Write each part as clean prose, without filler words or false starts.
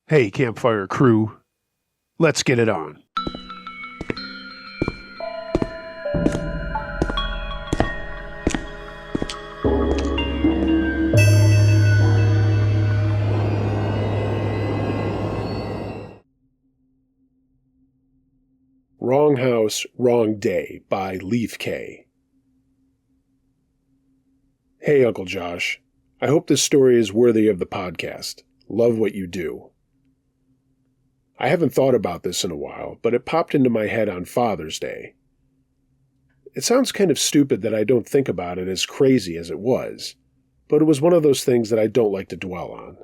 Hey, campfire crew, let's get it on. Wrong House, Wrong Day by Leaf K. Hey, Uncle Josh. I hope this story is worthy of the podcast. Love what you do. I haven't thought about this in a while, but it popped into my head on Father's Day. It sounds kind of stupid that I don't think about it as crazy as it was, but it was one of those things that I don't like to dwell on.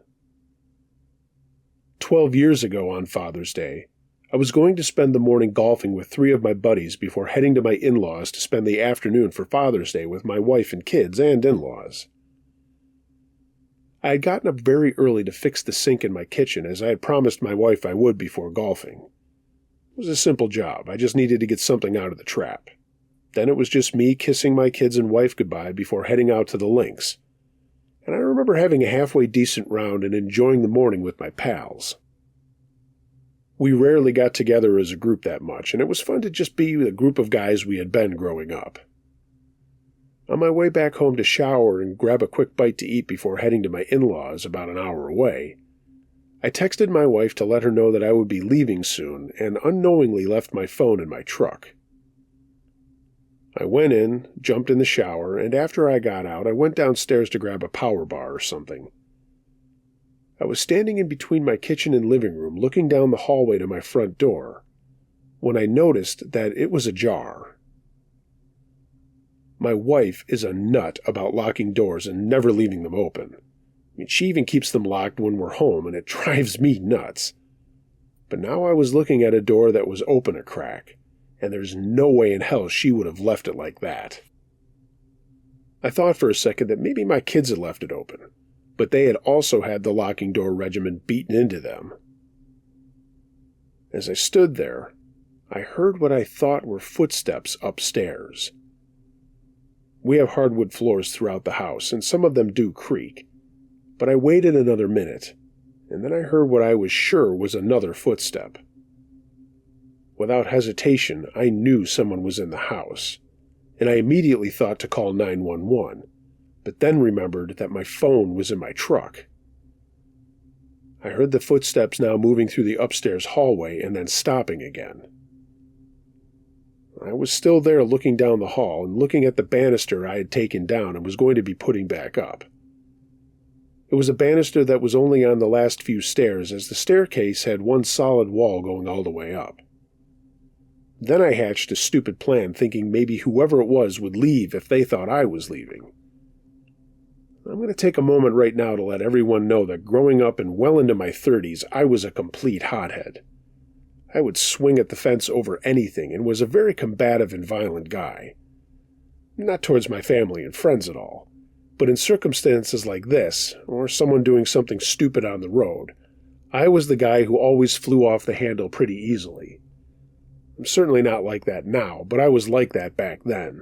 12 years ago on Father's Day, I was going to spend the morning golfing with 3 of my buddies before heading to my in-laws to spend the afternoon for Father's Day with my wife and kids and in-laws. I had gotten up very early to fix the sink in my kitchen as I had promised my wife I would before golfing. It was a simple job. I just needed to get something out of the trap. Then it was just me kissing my kids and wife goodbye before heading out to the links. And I remember having a halfway decent round and enjoying the morning with my pals. We rarely got together as a group that much, and it was fun to just be the group of guys we had been growing up. On my way back home to shower and grab a quick bite to eat before heading to my in-laws about an hour away, I texted my wife to let her know that I would be leaving soon and unknowingly left my phone in my truck. I went in, jumped in the shower, and after I got out, I went downstairs to grab a power bar or something. I was standing in between my kitchen and living room looking down the hallway to my front door when I noticed that it was ajar. My wife is a nut about locking doors and never leaving them open. She even keeps them locked when we're home, and it drives me nuts. But now I was looking at a door that was open a crack, and there's no way in hell she would have left it like that. I thought for a second that maybe my kids had left it open, but they had also had the locking door regimen beaten into them. As I stood there, I heard what I thought were footsteps upstairs. We have hardwood floors throughout the house, and some of them do creak, but I waited another minute, and then I heard what I was sure was another footstep. Without hesitation, I knew someone was in the house, and I immediately thought to call 911, but then remembered that my phone was in my truck. I heard the footsteps now moving through the upstairs hallway and then stopping again. I was still there looking down the hall and looking at the banister I had taken down and was going to be putting back up. It was a banister that was only on the last few stairs, as the staircase had one solid wall going all the way up. Then I hatched a stupid plan, thinking maybe whoever it was would leave if they thought I was leaving. I'm going to take a moment right now to let everyone know that growing up and well into my 30s, I was a complete hothead. I would swing at the fence over anything and was a very combative and violent guy. Not towards my family and friends at all, but in circumstances like this, or someone doing something stupid on the road, I was the guy who always flew off the handle pretty easily. I'm certainly not like that now, but I was like that back then.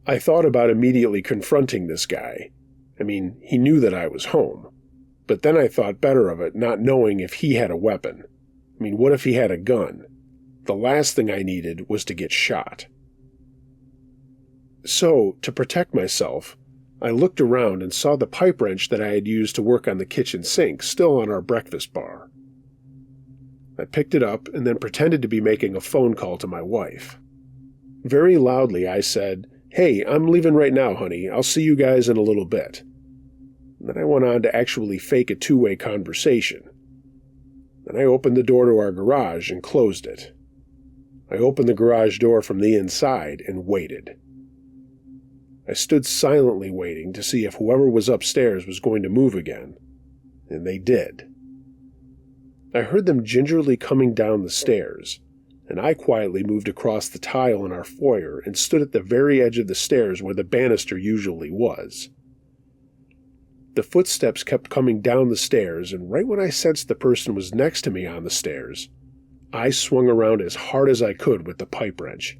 I thought about immediately confronting this guy. He knew that I was home, but then I thought better of it not knowing if he had a weapon. What if he had a gun? The last thing I needed was to get shot. So, to protect myself, I looked around and saw the pipe wrench that I had used to work on the kitchen sink still on our breakfast bar. I picked it up and then pretended to be making a phone call to my wife. Very loudly I said, "Hey, I'm leaving right now, honey. I'll see you guys in a little bit." Then I went on to actually fake a two-way conversation. Then I opened the door to our garage and closed it. I opened the garage door from the inside and waited. I stood silently waiting to see if whoever was upstairs was going to move again, and they did. I heard them gingerly coming down the stairs, and I quietly moved across the tile in our foyer and stood at the very edge of the stairs where the banister usually was. The footsteps kept coming down the stairs, and right when I sensed the person was next to me on the stairs, I swung around as hard as I could with the pipe wrench.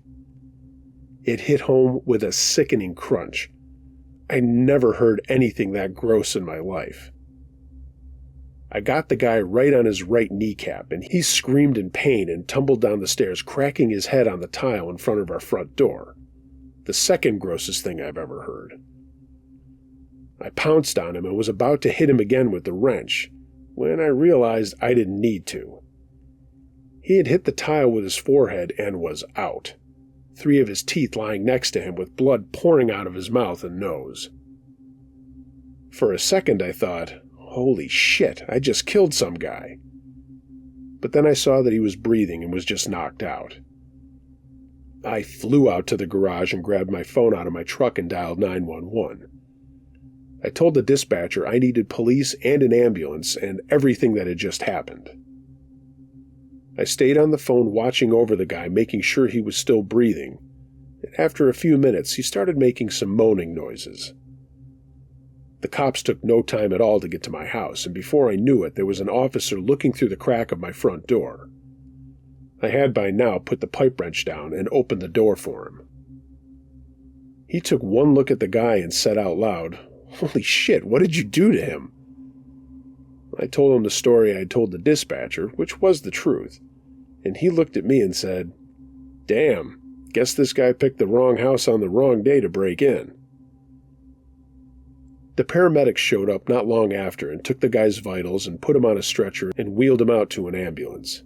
It hit home with a sickening crunch. I never heard anything that gross in my life. I got the guy right on his right kneecap, and he screamed in pain and tumbled down the stairs, cracking his head on the tile in front of our front door. The second grossest thing I've ever heard. I pounced on him and was about to hit him again with the wrench, when I realized I didn't need to. He had hit the tile with his forehead and was out, 3 of his teeth lying next to him with blood pouring out of his mouth and nose. For a second I thought, holy shit, I just killed some guy. But then I saw that he was breathing and was just knocked out. I flew out to the garage and grabbed my phone out of my truck and dialed 911. I told the dispatcher I needed police and an ambulance and everything that had just happened. I stayed on the phone watching over the guy, making sure he was still breathing, and after a few minutes he started making some moaning noises. The cops took no time at all to get to my house, and before I knew it, there was an officer looking through the crack of my front door. I had by now put the pipe wrench down and opened the door for him. He took one look at the guy and said out loud, "Holy shit, what did you do to him?" I told him the story I had told the dispatcher, which was the truth, and he looked at me and said, "Damn, guess this guy picked the wrong house on the wrong day to break in." The paramedics showed up not long after and took the guy's vitals and put him on a stretcher and wheeled him out to an ambulance.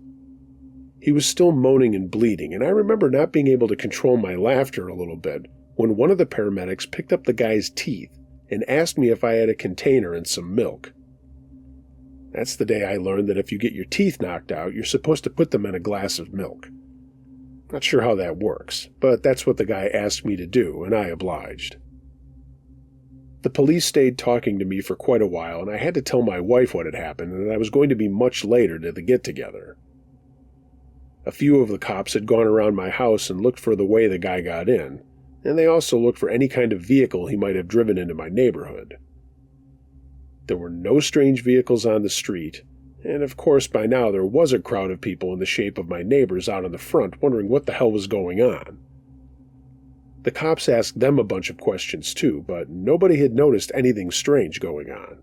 He was still moaning and bleeding, and I remember not being able to control my laughter a little bit when one of the paramedics picked up the guy's teeth and asked me if I had a container and some milk. That's the day I learned that if you get your teeth knocked out, you're supposed to put them in a glass of milk. Not sure how that works, but that's what the guy asked me to do, and I obliged. The police stayed talking to me for quite a while, and I had to tell my wife what had happened and that I was going to be much later to the get-together. A few of the cops had gone around my house and looked for the way the guy got in, and they also looked for any kind of vehicle he might have driven into my neighborhood. There were no strange vehicles on the street, and of course by now there was a crowd of people in the shape of my neighbors out in the front wondering what the hell was going on. The cops asked them a bunch of questions too, but nobody had noticed anything strange going on.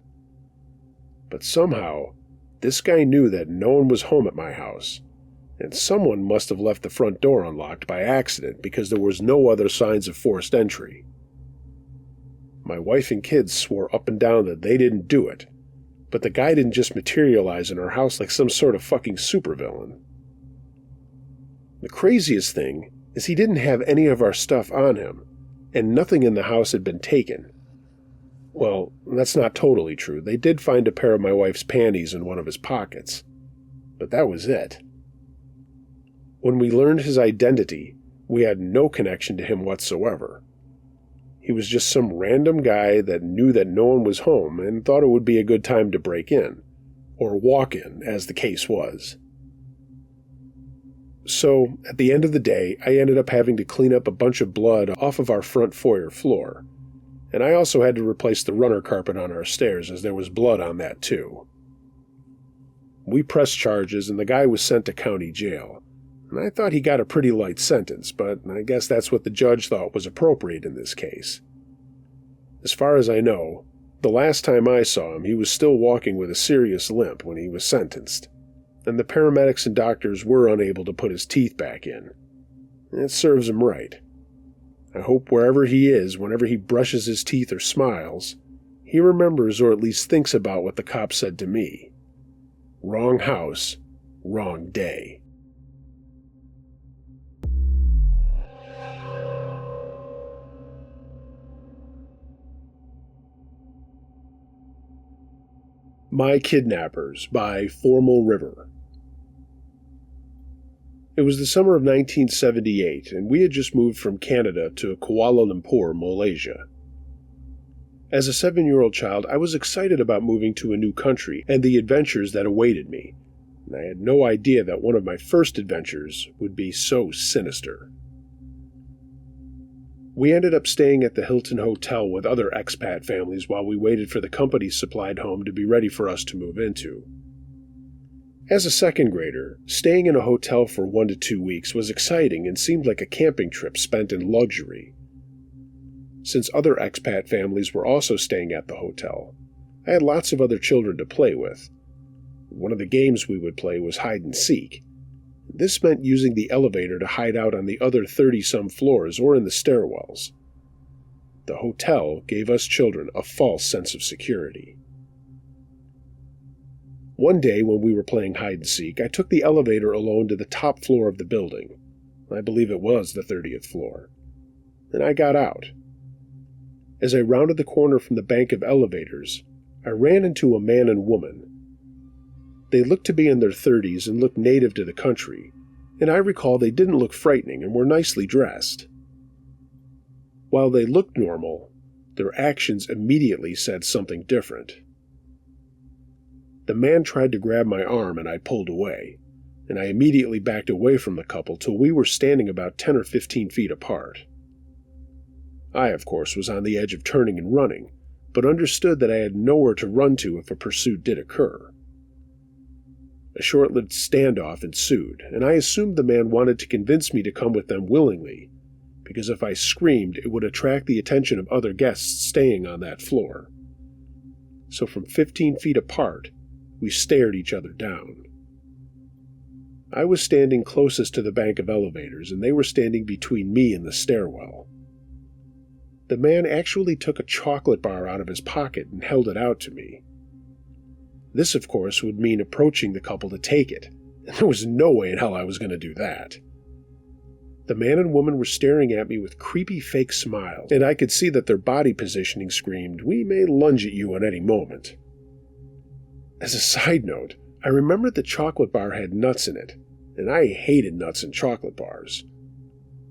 But somehow, this guy knew that no one was home at my house, and someone must have left the front door unlocked by accident because there was no other signs of forced entry. My wife and kids swore up and down that they didn't do it, but the guy didn't just materialize in our house like some sort of fucking supervillain. The craziest thing is he didn't have any of our stuff on him, and nothing in the house had been taken. Well, that's not totally true. They did find a pair of my wife's panties in one of his pockets, but that was it. When we learned his identity, we had no connection to him whatsoever. He was just some random guy that knew that no one was home and thought it would be a good time to break in, or walk in, as the case was. So, at the end of the day, I ended up having to clean up a bunch of blood off of our front foyer floor, and I also had to replace the runner carpet on our stairs as there was blood on that too. We pressed charges and the guy was sent to county jail, and I thought he got a pretty light sentence, but I guess that's what the judge thought was appropriate in this case. As far as I know, the last time I saw him, he was still walking with a serious limp when he was sentenced, and the paramedics and doctors were unable to put his teeth back in. It serves him right. I hope wherever he is, whenever he brushes his teeth or smiles, he remembers or at least thinks about what the cop said to me. Wrong house, wrong day. My Kidnappers by Formal River. It was the summer of 1978, and we had just moved from Canada to Kuala Lumpur, Malaysia. As a 7-year-old child, I was excited about moving to a new country and the adventures that awaited me, and I had no idea that one of my first adventures would be so sinister. We ended up staying at the Hilton Hotel with other expat families while we waited for the company's supplied home to be ready for us to move into. As a second grader, staying in a hotel for 1 to 2 weeks was exciting and seemed like a camping trip spent in luxury. Since other expat families were also staying at the hotel, I had lots of other children to play with, One of the games we would play was hide and seek. This meant using the elevator to hide out on the other 30-some floors or in the stairwells. The hotel gave us children a false sense of security. One day when we were playing hide and seek, I took the elevator alone to the top floor of the building. I believe it was the 30th floor. And I got out. As I rounded the corner from the bank of elevators, I ran into a man and woman. They looked to be in their 30s and looked native to the country, and I recall they didn't look frightening and were nicely dressed. While they looked normal, their actions immediately said something different. The man tried to grab my arm and I pulled away, and I immediately backed away from the couple till we were standing about 10 or 15 feet apart. I, of course, was on the edge of turning and running, but understood that I had nowhere to run to if a pursuit did occur. A short-lived standoff ensued, and I assumed the man wanted to convince me to come with them willingly, because if I screamed, it would attract the attention of other guests staying on that floor. So from 15 feet apart, we stared each other down. I was standing closest to the bank of elevators, and they were standing between me and the stairwell. The man actually took a chocolate bar out of his pocket and held it out to me. This, of course, would mean approaching the couple to take it, and there was no way in hell I was going to do that. The man and woman were staring at me with creepy fake smiles, and I could see that their body positioning screamed, "We may lunge at you at any moment." As a side note, I remembered the chocolate bar had nuts in it, and I hated nuts in chocolate bars.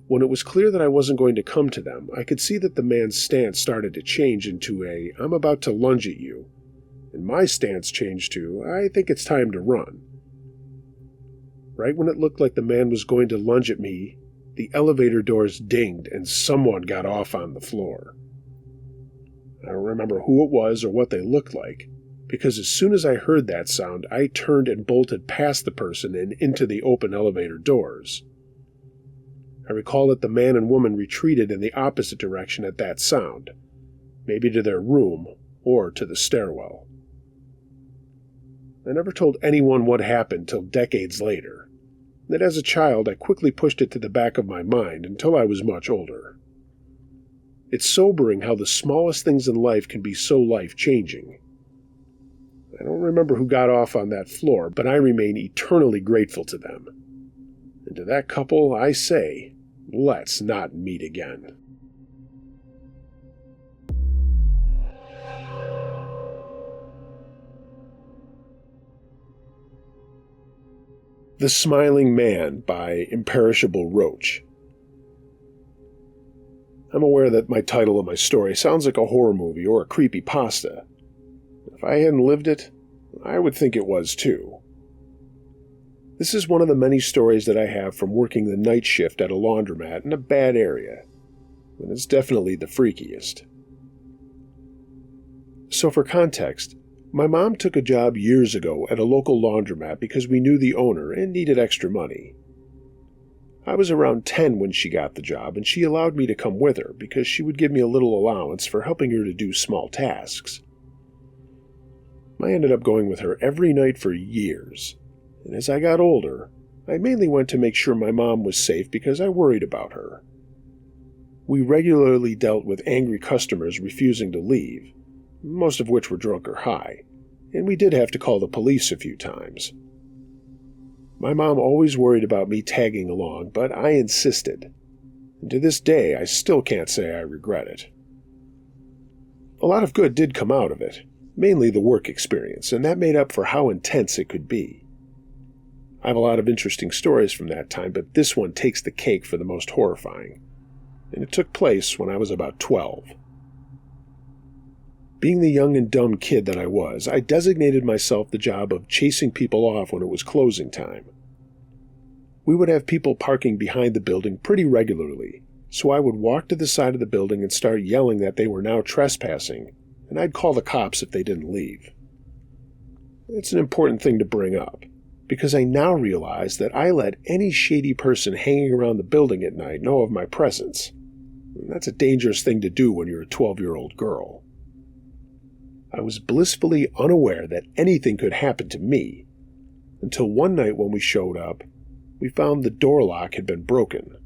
When it was clear that I wasn't going to come to them, I could see that the man's stance started to change into a, "I'm about to lunge at you," and my stance changed to, "I think it's time to run." Right when it looked like the man was going to lunge at me, the elevator doors dinged and someone got off on the floor. I don't remember who it was or what they looked like, because as soon as I heard that sound, I turned and bolted past the person and into the open elevator doors. I recall that the man and woman retreated in the opposite direction at that sound, maybe to their room or to the stairwell. I never told anyone what happened till decades later, that as a child I quickly pushed it to the back of my mind until I was much older. It's sobering how the smallest things in life can be so life-changing. I don't remember who got off on that floor, but I remain eternally grateful to them. And to that couple, I say, let's not meet again. The Smiling Man by Imperishable Roach. I'm aware that my title of my story sounds like a horror movie or a creepypasta. If I hadn't lived it, I would think it was too. This is one of the many stories that I have from working the night shift at a laundromat in a bad area, and it's definitely the freakiest. So for context, my mom took a job years ago at a local laundromat because we knew the owner and needed extra money. I was around 10 when she got the job, and she allowed me to come with her because she would give me a little allowance for helping her to do small tasks. I ended up going with her every night for years, and as I got older, I mainly went to make sure my mom was safe because I worried about her. We regularly dealt with angry customers refusing to leave, most of which were drunk or high, and we did have to call the police a few times. My mom always worried about me tagging along, but I insisted, and to this day I still can't say I regret it. A lot of good did come out of it, mainly the work experience, and that made up for how intense it could be. I have a lot of interesting stories from that time, but this one takes the cake for the most horrifying, and it took place when I was about 12. Being the young and dumb kid that I was, I designated myself the job of chasing people off when it was closing time. We would have people parking behind the building pretty regularly, so I would walk to the side of the building and start yelling that they were now trespassing, and I'd call the cops if they didn't leave. It's an important thing to bring up, because I now realize that I let any shady person hanging around the building at night know of my presence. And that's a dangerous thing to do when you're a 12-year-old girl. I was blissfully unaware that anything could happen to me, until one night when we showed up, we found the door lock had been broken.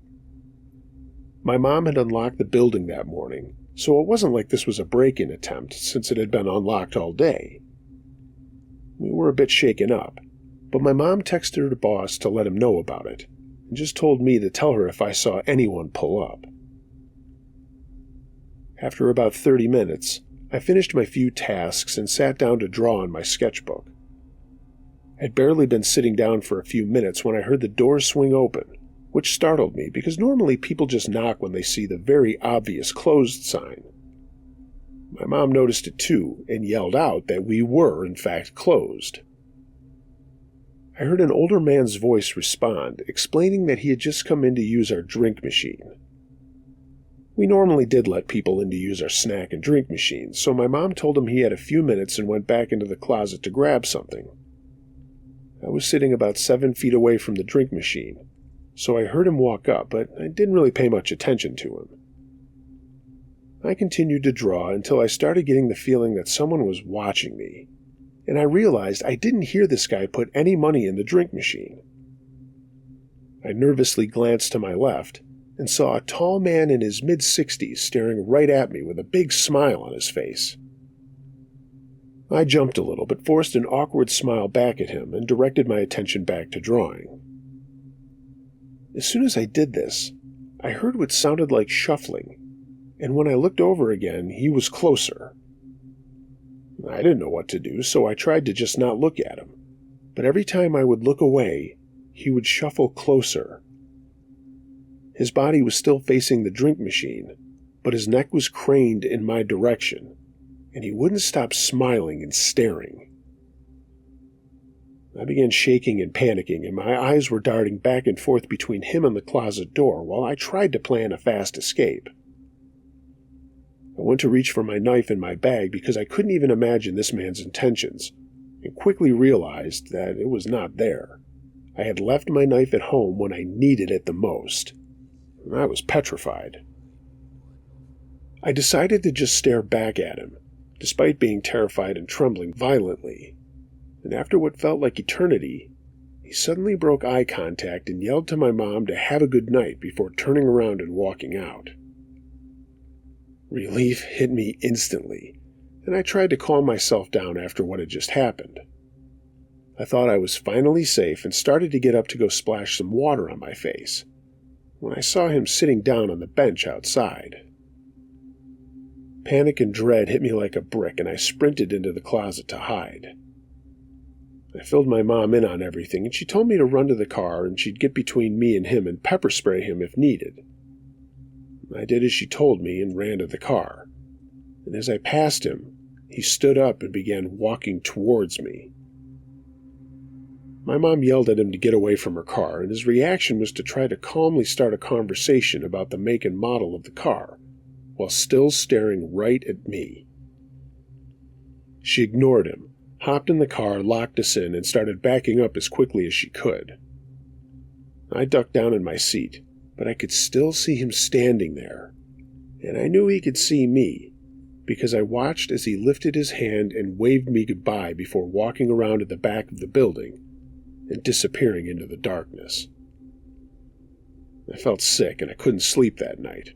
My mom had unlocked the building that morning, so it wasn't like this was a break-in attempt since it had been unlocked all day. We were a bit shaken up, but my mom texted her boss to let him know about it, and just told me to tell her if I saw anyone pull up. After about 30 minutes, I finished my few tasks and sat down to draw in my sketchbook. I'd barely been sitting down for a few minutes when I heard the door swing open, which startled me because normally people just knock when they see the very obvious closed sign. My mom noticed it too and yelled out that we were, in fact, closed. I heard an older man's voice respond, explaining that he had just come in to use our drink machine. We normally did let people in to use our snack and drink machines, so my mom told him he had a few minutes and went back into the closet to grab something. I was sitting about 7 feet away from the drink machine, so I heard him walk up, but I didn't really pay much attention to him. I continued to draw until I started getting the feeling that someone was watching me, and I realized I didn't hear this guy put any money in the drink machine. I nervously glanced to my left and saw a tall man in his mid-60s staring right at me with a big smile on his face. I jumped a little, but forced an awkward smile back at him and directed my attention back to drawing. As soon as I did this, I heard what sounded like shuffling, and when I looked over again, he was closer. I didn't know what to do, so I tried to just not look at him, but every time I would look away, he would shuffle closer. His body was still facing the drink machine, but his neck was craned in my direction, and he wouldn't stop smiling and staring. I began shaking and panicking, and my eyes were darting back and forth between him and the closet door while I tried to plan a fast escape. I went to reach for my knife in my bag because I couldn't even imagine this man's intentions, and quickly realized that it was not there. I had left my knife at home when I needed it the most. I was petrified. I decided to just stare back at him, despite being terrified and trembling violently. And after what felt like eternity, he suddenly broke eye contact and yelled to my mom to have a good night before turning around and walking out. Relief hit me instantly, and I tried to calm myself down after what had just happened. I thought I was finally safe and started to get up to go splash some water on my face, when I saw him sitting down on the bench outside. Panic and dread hit me like a brick, and I sprinted into the closet to hide. I filled my mom in on everything, and she told me to run to the car and she'd get between me and him and pepper spray him if needed. I did as she told me and ran to the car, and as I passed him, he stood up and began walking towards me. My mom yelled at him to get away from her car, and his reaction was to try to calmly start a conversation about the make and model of the car, while still staring right at me. She ignored him, hopped in the car, locked us in, and started backing up as quickly as she could. I ducked down in my seat, but I could still see him standing there, and I knew he could see me, because I watched as he lifted his hand and waved me goodbye before walking around at the back of the building and disappearing into the darkness. I felt sick and I couldn't sleep that night,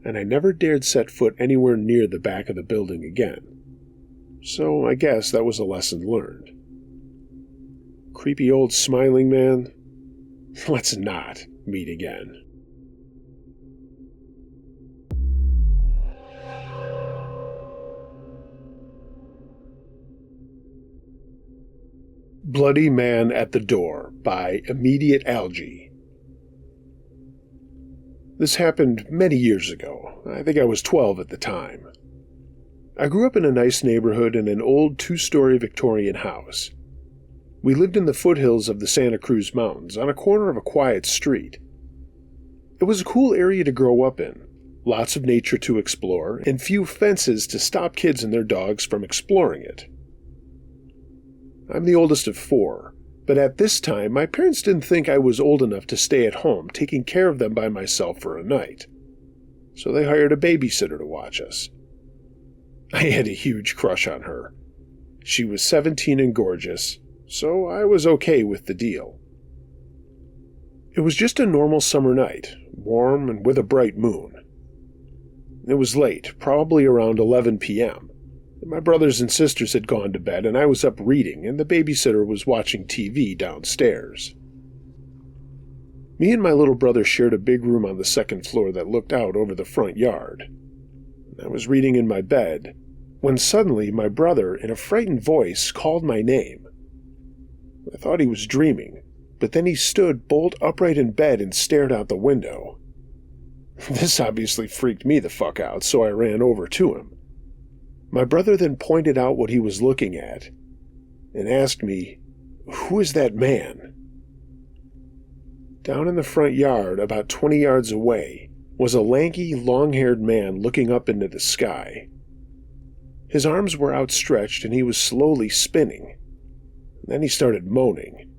and I never dared set foot anywhere near the back of the building again. So I guess that was a lesson learned. Creepy old smiling man, let's not meet again. Bloody Man at the Door by Immediate Algae. This happened many years ago. I think I was 12 at the time. I grew up in a nice neighborhood in an old 2-story Victorian house. We lived in the foothills of the Santa Cruz Mountains on a corner of a quiet street. It was a cool area to grow up in, lots of nature to explore, and few fences to stop kids and their dogs from exploring it. I'm the oldest of 4, but at this time my parents didn't think I was old enough to stay at home taking care of them by myself for a night, so they hired a babysitter to watch us. I had a huge crush on her. She was 17 and gorgeous, so I was okay with the deal. It was just a normal summer night, warm and with a bright moon. It was late, probably around 11 p.m. My brothers and sisters had gone to bed, and I was up reading, and the babysitter was watching TV downstairs. Me and my little brother shared a big room on the second floor that looked out over the front yard. I was reading in my bed, when suddenly my brother, in a frightened voice, called my name. I thought he was dreaming, but then he stood bolt upright in bed and stared out the window. This obviously freaked me the fuck out, so I ran over to him. My brother then pointed out what he was looking at and asked me, "Who is that man?" Down in the front yard, about 20 yards away, was a lanky, long-haired man looking up into the sky. His arms were outstretched and he was slowly spinning. Then he started moaning.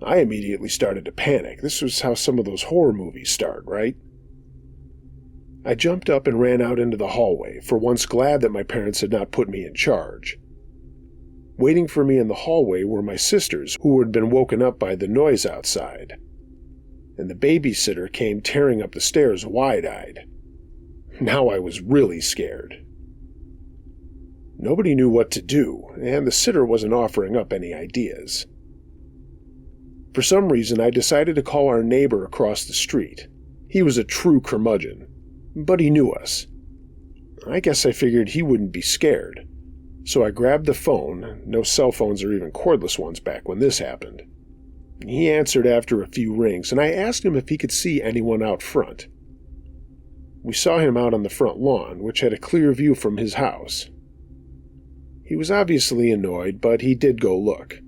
I immediately started to panic. This was how some of those horror movies start, right? I jumped up and ran out into the hallway, for once glad that my parents had not put me in charge. Waiting for me in the hallway were my sisters, who had been woken up by the noise outside. And the babysitter came tearing up the stairs wide-eyed. Now I was really scared. Nobody knew what to do, and the sitter wasn't offering up any ideas. For some reason, I decided to call our neighbor across the street. He was a true curmudgeon, but he knew us. I guess I figured he wouldn't be scared, so I grabbed the phone, no cell phones or even cordless ones back when this happened. He answered after a few rings, and I asked him if he could see anyone out front. We saw him out on the front lawn, which had a clear view from his house. He was obviously annoyed, but he did go look.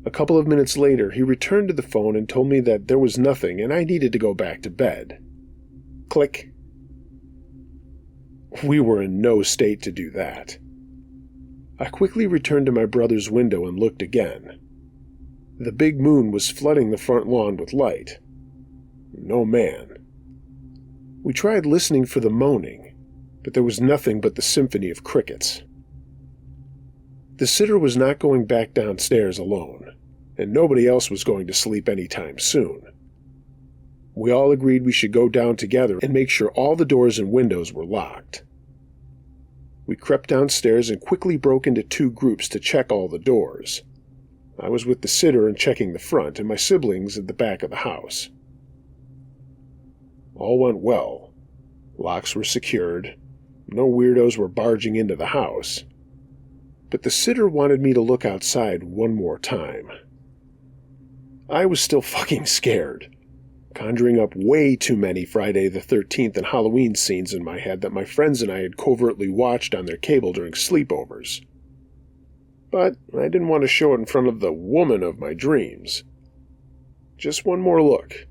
A couple of minutes later, he returned to the phone and told me that there was nothing and I needed to go back to bed. Click. We were in no state to do that. I quickly returned to my brother's window and looked again. The big moon was flooding the front lawn with light. No man. We tried listening for the moaning, but there was nothing but the symphony of crickets. The sitter was not going back downstairs alone, and nobody else was going to sleep anytime soon. We all agreed we should go down together and make sure all the doors and windows were locked. We crept downstairs and quickly broke into two groups to check all the doors. I was with the sitter and checking the front, and my siblings at the back of the house. All went well. Locks were secured. No weirdos were barging into the house. But the sitter wanted me to look outside one more time. I was still fucking scared, conjuring up way too many Friday the 13th and Halloween scenes in my head that my friends and I had covertly watched on their cable during sleepovers. But I didn't want to show it in front of the woman of my dreams. Just one more look,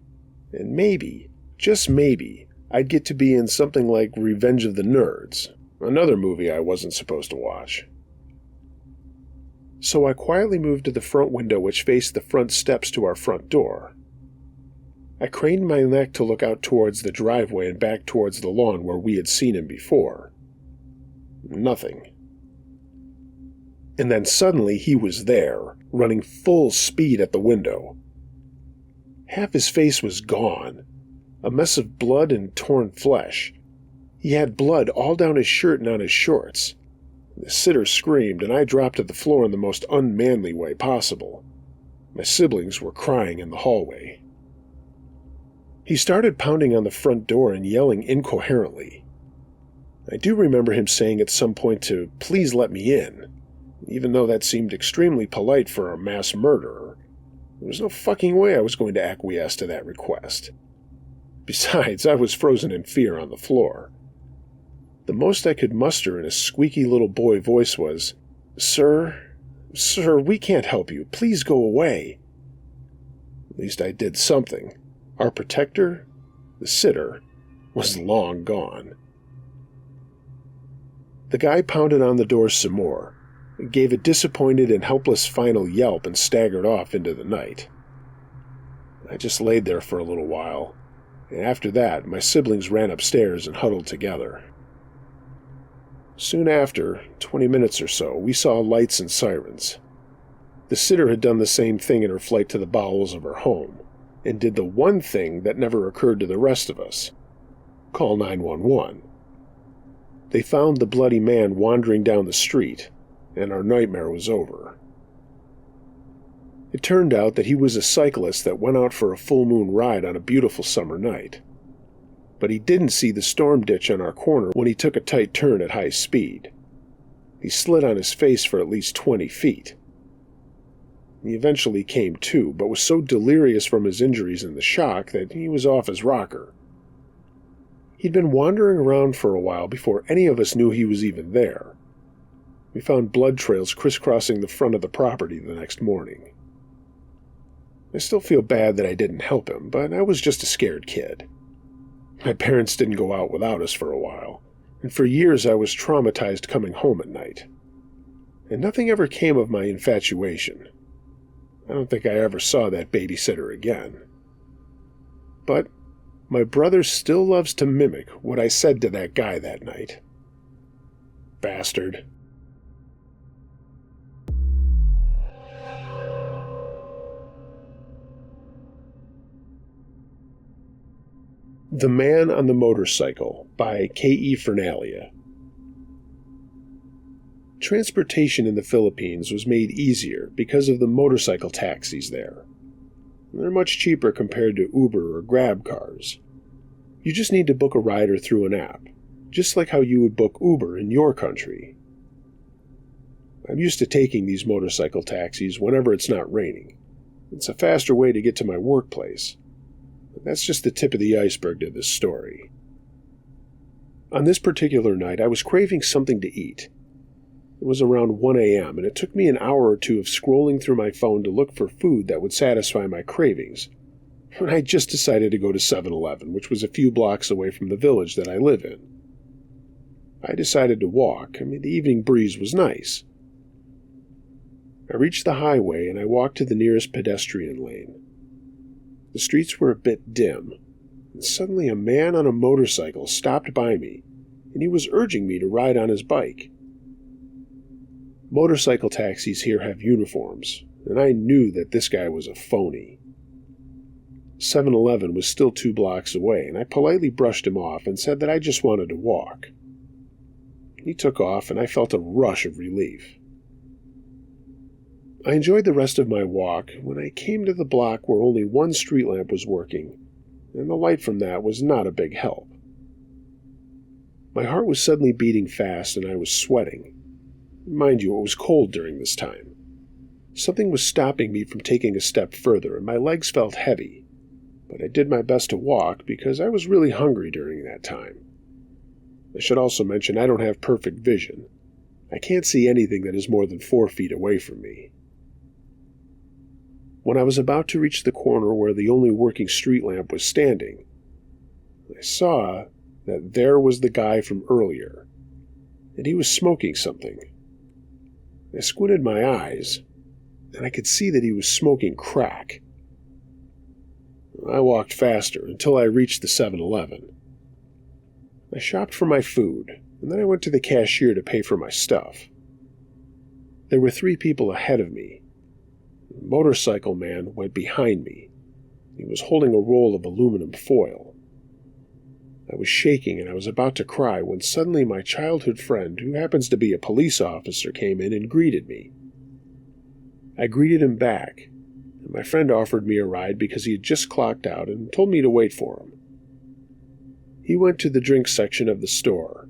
and maybe, just maybe, I'd get to be in something like Revenge of the Nerds, another movie I wasn't supposed to watch. So I quietly moved to the front window which faced the front steps to our front door. I craned my neck to look out towards the driveway and back towards the lawn where we had seen him before. Nothing. And then suddenly he was there, running full speed at the window. Half his face was gone, a mess of blood and torn flesh. He had blood all down his shirt and on his shorts. The sitter screamed, and I dropped to the floor in the most unmanly way possible. My siblings were crying in the hallway. He started pounding on the front door and yelling incoherently. I do remember him saying at some point to please let me in, even though that seemed extremely polite for a mass murderer. There was no fucking way I was going to acquiesce to that request. Besides, I was frozen in fear on the floor. The most I could muster in a squeaky little boy voice was, Sir, we can't help you. Please go away." At least I did something. Our protector, the sitter, was long gone. The guy pounded on the door some more, gave a disappointed and helpless final yelp, and staggered off into the night. I just laid there for a little while, and after that my siblings ran upstairs and huddled together. Soon after, 20 minutes or so, we saw lights and sirens. The sitter had done the same thing in her flight to the bowels of her home, and did the one thing that never occurred to the rest of us: call 911. They found the bloody man wandering down the street, and our nightmare was over. It turned out that he was a cyclist that went out for a full moon ride on a beautiful summer night. But he didn't see the storm ditch on our corner when he took a tight turn at high speed. He slid on his face for at least 20 feet. He eventually came to, but was so delirious from his injuries and the shock that he was off his rocker. He'd been wandering around for a while before any of us knew he was even there. We found blood trails crisscrossing the front of the property the next morning. I still feel bad that I didn't help him, but I was just a scared kid. My parents didn't go out without us for a while, and for years I was traumatized coming home at night. And nothing ever came of my infatuation. I don't think I ever saw that babysitter again. But my brother still loves to mimic what I said to that guy that night. Bastard. The Man on the Motorcycle by K.E. Fernalia. Transportation in the Philippines was made easier because of the motorcycle taxis there. They're much cheaper compared to Uber or Grab cars. You just need to book a rider through an app, just like how you would book Uber in your country. I'm used to taking these motorcycle taxis whenever it's not raining. It's a faster way to get to my workplace. But that's just the tip of the iceberg to this story. On this particular night, I was craving something to eat. It was around 1 a.m., and it took me an hour or two of scrolling through my phone to look for food that would satisfy my cravings. And I just decided to go to 7-Eleven, which was a few blocks away from the village that I live in. I decided to walk. The evening breeze was nice. I reached the highway, and I walked to the nearest pedestrian lane. The streets were a bit dim, and suddenly a man on a motorcycle stopped by me, and he was urging me to ride on his bike. Motorcycle taxis here have uniforms, and I knew that this guy was a phony. 7-Eleven was still 2 blocks away, and I politely brushed him off and said that I just wanted to walk. He took off, and I felt a rush of relief. I enjoyed the rest of my walk when I came to the block where only one street lamp was working, and the light from that was not a big help. My heart was suddenly beating fast, and I was sweating. Mind you, it was cold during this time. Something was stopping me from taking a step further, and my legs felt heavy, but I did my best to walk because I was really hungry during that time. I should also mention I don't have perfect vision. I can't see anything that is more than 4 feet away from me. When I was about to reach the corner where the only working street lamp was standing, I saw that there was the guy from earlier, and he was smoking something. I squinted my eyes, and I could see that he was smoking crack. I walked faster until I reached the 7-Eleven. I shopped for my food, and then I went to the cashier to pay for my stuff. There were 3 people ahead of me. The motorcycle man went behind me. He was holding a roll of aluminum foil. I was shaking and I was about to cry when suddenly my childhood friend, who happens to be a police officer, came in and greeted me. I greeted him back, and my friend offered me a ride because he had just clocked out and told me to wait for him. He went to the drink section of the store,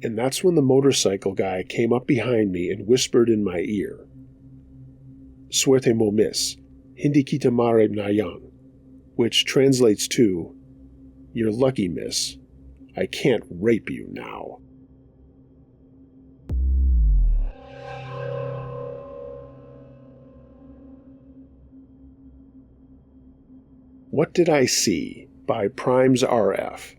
and that's when the motorcycle guy came up behind me and whispered in my ear, "Suerte mo miss, hindi kita marib na yan," which translates to, "You're lucky, miss. I can't rape you now." What Did I See? By Primes RF.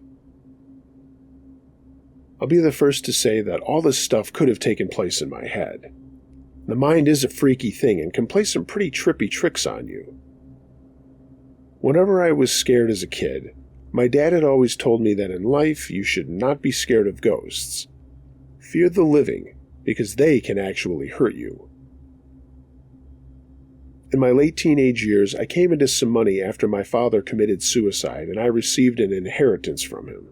I'll be the first to say that all this stuff could have taken place in my head. The mind is a freaky thing and can play some pretty trippy tricks on you. Whenever I was scared as a kid, my dad had always told me that in life you should not be scared of ghosts. Fear the living, because they can actually hurt you. In my late teenage years, I came into some money after my father committed suicide, and I received an inheritance from him.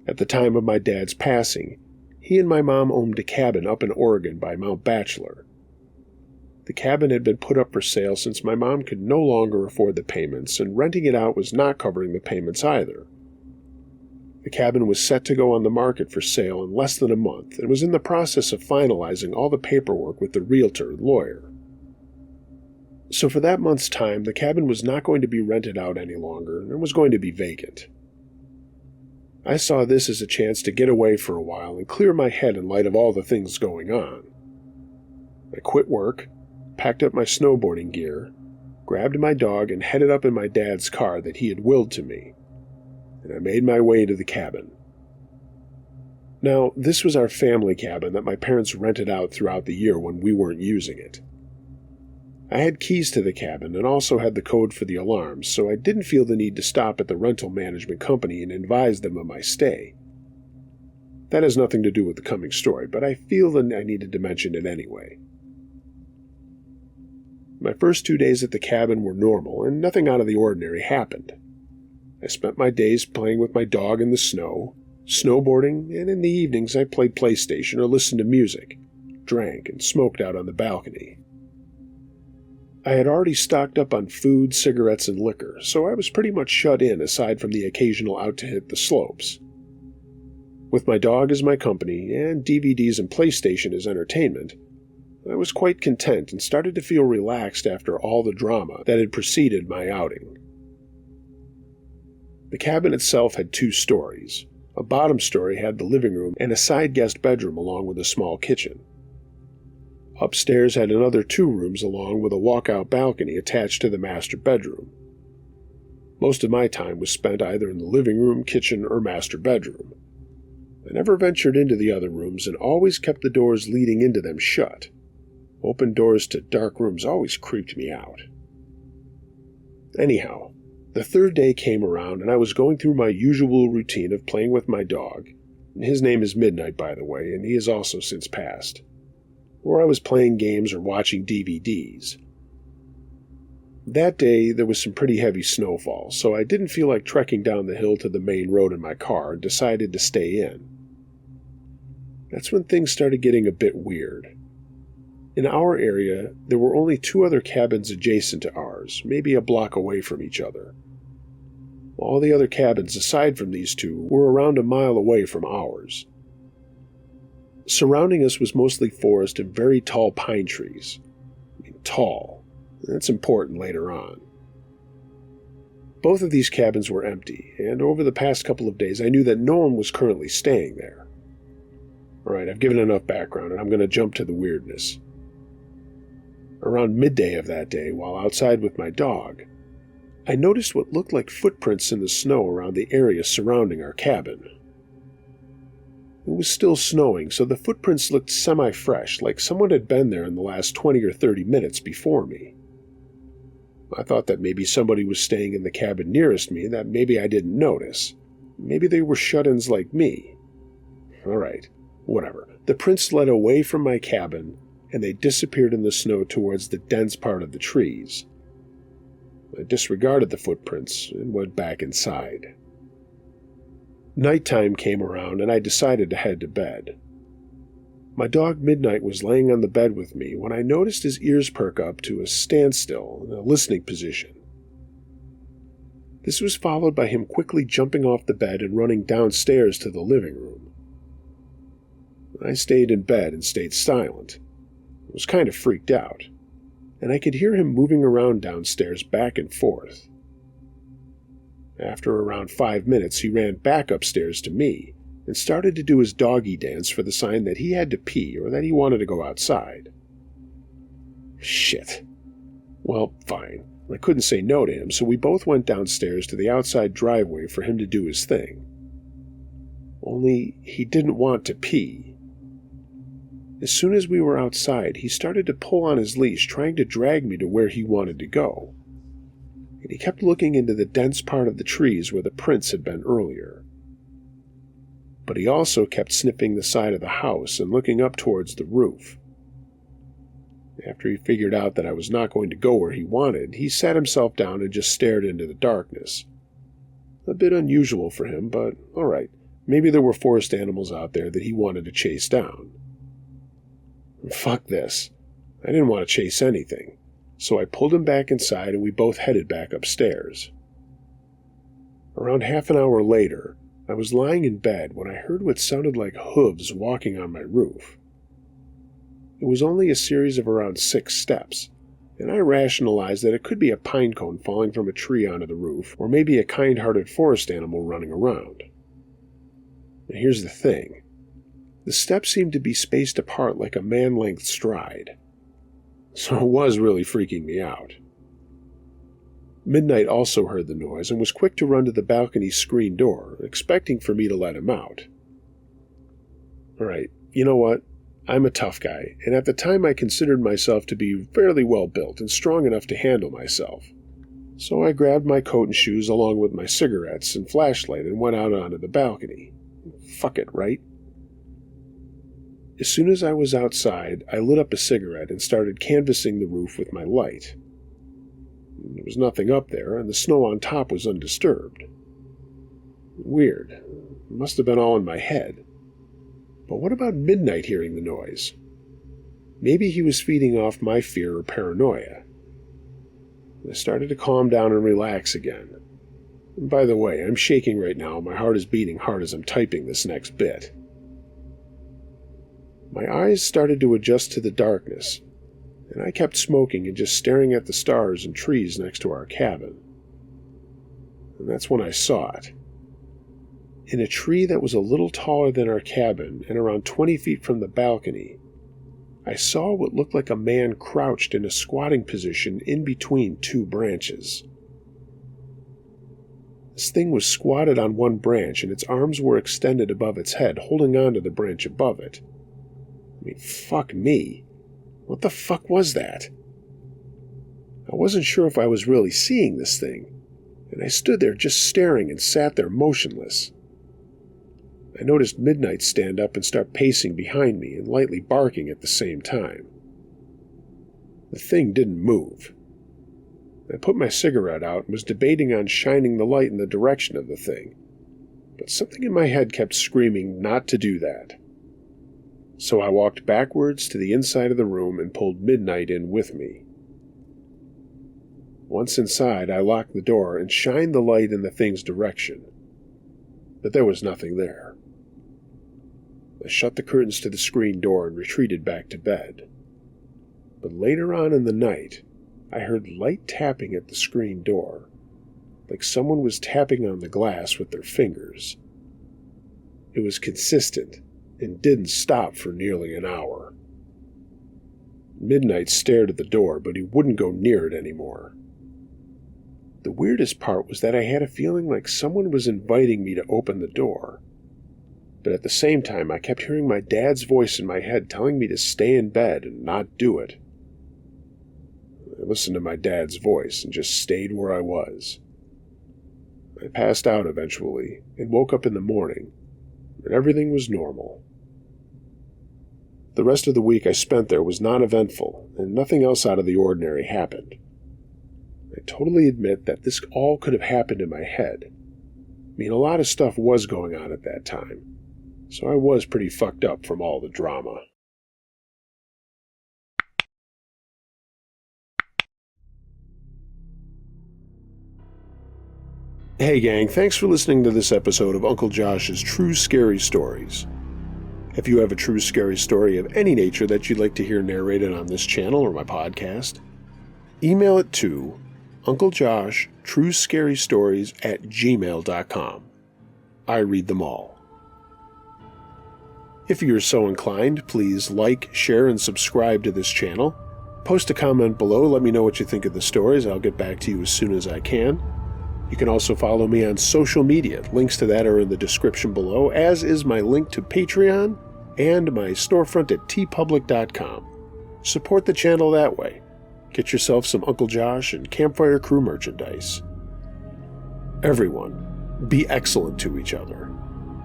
At the time of my dad's passing, he and my mom owned a cabin up in Oregon by Mount Bachelor. The cabin had been put up for sale since my mom could no longer afford the payments, and renting it out was not covering the payments either. The cabin was set to go on the market for sale in less than a month and was in the process of finalizing all the paperwork with the realtor and lawyer. So for that month's time, the cabin was not going to be rented out any longer and was going to be vacant. I saw this as a chance to get away for a while and clear my head in light of all the things going on. I quit work, packed up my snowboarding gear, grabbed my dog, and headed up in my dad's car that he had willed to me, and I made my way to the cabin. Now, this was our family cabin that my parents rented out throughout the year when we weren't using it. I had keys to the cabin and also had the code for the alarms, so I didn't feel the need to stop at the rental management company and advise them of my stay. That has nothing to do with the coming story, but I feel that I needed to mention it anyway. My first 2 days at the cabin were normal, and nothing out of the ordinary happened. I spent my days playing with my dog in the snow, snowboarding, and in the evenings I played PlayStation or listened to music, drank, and smoked out on the balcony. I had already stocked up on food, cigarettes, and liquor, so I was pretty much shut in aside from the occasional out to hit the slopes. With my dog as my company, and DVDs and PlayStation as entertainment, I was quite content and started to feel relaxed after all the drama that had preceded my outing. The cabin itself had 2 stories. A bottom story had the living room and a side guest bedroom along with a small kitchen. Upstairs had another 2 rooms along with a walkout balcony attached to the master bedroom. Most of my time was spent either in the living room, kitchen, or master bedroom. I never ventured into the other rooms and always kept the doors leading into them shut. Open doors to dark rooms always creeped me out. Anyhow, the 3rd day came around and I was going through my usual routine of playing with my dog. His name is Midnight, by the way, and he has also since passed. Or I was playing games or watching DVDs. That day, there was some pretty heavy snowfall, so I didn't feel like trekking down the hill to the main road in my car and decided to stay in. That's when things started getting a bit weird. In our area, there were only 2 other cabins adjacent to ours, maybe a block away from each other. All the other cabins aside from these 2 were around a mile away from ours. Surrounding us was mostly forest and very tall pine trees. I mean, tall. That's important later on. Both of these cabins were empty, and over the past couple of days I knew that no one was currently staying there. Alright, I've given enough background, and I'm going to jump to the weirdness. Around midday of that day, while outside with my dog, I noticed what looked like footprints in the snow around the area surrounding our cabin. It was still snowing, so the footprints looked semi-fresh, like someone had been there in the last 20 or 30 minutes before me. I thought that maybe somebody was staying in the cabin nearest me that maybe I didn't notice. Maybe they were shut-ins like me. Alright, whatever. The prints led away from my cabin, and they disappeared in the snow towards the dense part of the trees. I disregarded the footprints and went back inside. Nighttime came around and I decided to head to bed. My dog Midnight was laying on the bed with me when I noticed his ears perk up to a standstill in a listening position. This was followed by him quickly jumping off the bed and running downstairs to the living room. I stayed in bed and stayed silent. I was kind of freaked out, and I could hear him moving around downstairs back and forth. After around 5 minutes, he ran back upstairs to me and started to do his doggy dance for the sign that he had to pee or that he wanted to go outside. Shit. Well, fine. I couldn't say no to him, so we both went downstairs to the outside driveway for him to do his thing. Only he didn't want to pee. As soon as we were outside, he started to pull on his leash, trying to drag me to where he wanted to go. And he kept looking into the dense part of the trees where the prints had been earlier. But he also kept sniffing the side of the house and looking up towards the roof. After he figured out that I was not going to go where he wanted, he sat himself down and just stared into the darkness. A bit unusual for him, but alright. Maybe there were forest animals out there that he wanted to chase down. Fuck this. I didn't want to chase anything, so I pulled him back inside and we both headed back upstairs. Around half an hour later, I was lying in bed when I heard what sounded like hooves walking on my roof. It was only a series of around 6 steps, and I rationalized that it could be a pine cone falling from a tree onto the roof, or maybe a kind-hearted forest animal running around. And here's the thing. The steps seemed to be spaced apart like a man-length stride. So it was really freaking me out. Midnight also heard the noise and was quick to run to the balcony screen door, expecting for me to let him out. Alright, you know what? I'm a tough guy, and at the time I considered myself to be fairly well built and strong enough to handle myself. So I grabbed my coat and shoes along with my cigarettes and flashlight and went out onto the balcony. Fuck it, right? As soon as I was outside, I lit up a cigarette and started canvassing the roof with my light. There was nothing up there, and the snow on top was undisturbed. Weird. It must have been all in my head. But what about Midnight hearing the noise? Maybe he was feeding off my fear or paranoia. I started to calm down and relax again. And by the way, I'm shaking right now. My heart is beating hard as I'm typing this next bit. My eyes started to adjust to the darkness, and I kept smoking and just staring at the stars and trees next to our cabin. And that's when I saw it. In a tree that was a little taller than our cabin and around 20 feet from the balcony, I saw what looked like a man crouched in a squatting position in between 2 branches. This thing was squatted on one branch and its arms were extended above its head, holding on to the branch above it. I mean, fuck me. What the fuck was that? I wasn't sure if I was really seeing this thing, and I stood there just staring and sat there motionless. I noticed Midnight stand up and start pacing behind me and lightly barking at the same time. The thing didn't move. I put my cigarette out and was debating on shining the light in the direction of the thing, but something in my head kept screaming not to do that. So I walked backwards to the inside of the room and pulled Midnight in with me. Once inside, I locked the door and shined the light in the thing's direction, but there was nothing there. I shut the curtains to the screen door and retreated back to bed. But later on in the night, I heard light tapping at the screen door, like someone was tapping on the glass with their fingers. It was consistent and didn't stop for nearly an hour. Midnight stared at the door, but he wouldn't go near it anymore. The weirdest part was that I had a feeling like someone was inviting me to open the door. But at the same time, I kept hearing my dad's voice in my head telling me to stay in bed and not do it. I listened to my dad's voice and just stayed where I was. I passed out eventually and woke up in the morning, and everything was normal. The rest of the week I spent there was non-eventful, and nothing else out of the ordinary happened. I totally admit that this all could have happened in my head. I mean, a lot of stuff was going on at that time, so I was pretty fucked up from all the drama. Hey gang, thanks for listening to this episode of Uncle Josh's True Scary Stories. If you have a true scary story of any nature that you'd like to hear narrated on this channel or my podcast, email it to unclejoshtruescarystories@gmail.com. I read them all. If you're so inclined, please like, share, and subscribe to this channel. Post a comment below, let me know what you think of the stories. I'll get back to you as soon as I can. You can also follow me on social media. Links to that are in the description below, as is my link to Patreon and my storefront at tpublic.com. Support the channel that way. Get yourself some Uncle Josh and Campfire Crew merchandise. Everyone, be excellent to each other.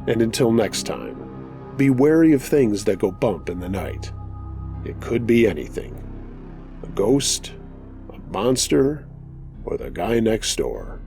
And until next time, be wary of things that go bump in the night. It could be anything. A ghost? A monster? Or the guy next door?